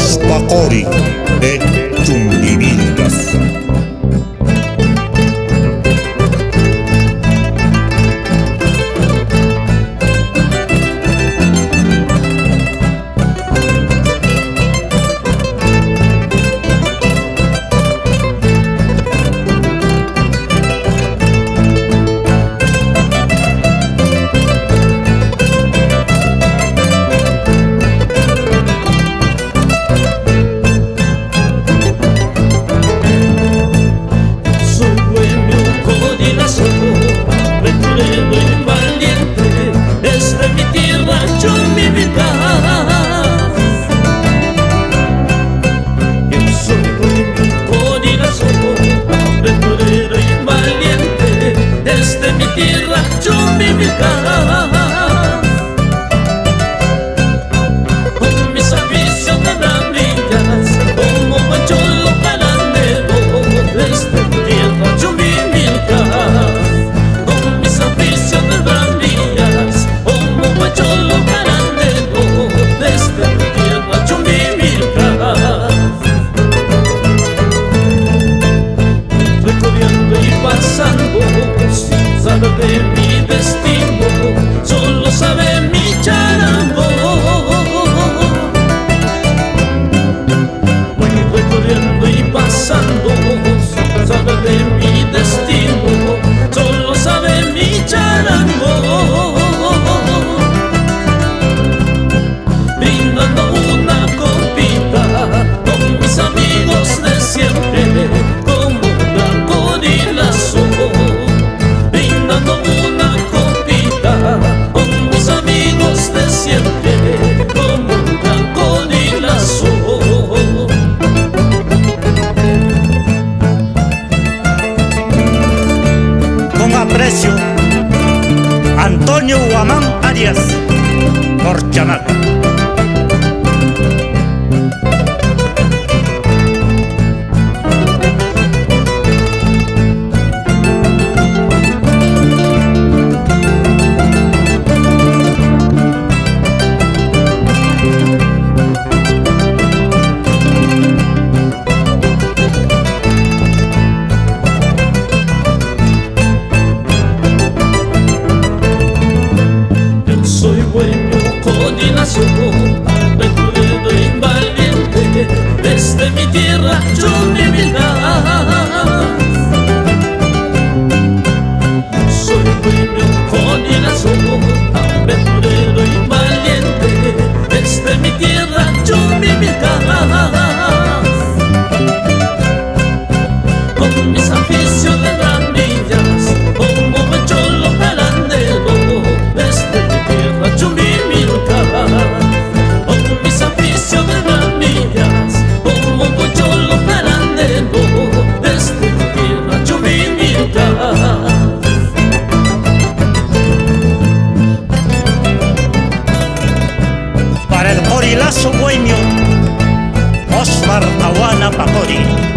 Os Pacori de Chumbivilcas. Con mis aficiones ramillas, como buen cholo parandero, desde mi tierra Chumbivilcas. Con mis aficiones ramillas, como buen cholo parandero, desde mi tierra Chumbivilcas. Recorriendo y pasando, sin saber de mi destino, solo sabe mi charango. Voy recorriendo y pasando, sin saber de mi destino, solo sabe mi charango. Brindando una copita con mis amigos de siempre, como Blanco y Lazo. Brindando una copita con mis amigos de siempre, como Blanco y Lazo. Con aprecio, Antonio Guamán Arias, por Chanaca. Soy bueno codinazo, aventurero y valiente, desde mi tierra Chumbivilcas. Soy bueno codinazo, aventurero y valiente, desde mi tierra Chumbivilcas. Con mis aficiones ramillas, como buen cholo parandero, desde mi tierra Chumbivilcas. Con mis aficiones ramillas, como buen cholo parandero, desde mi tierra Chumbivilcas. Para el Corilazo bohemio, Osmar Aguana Pacori.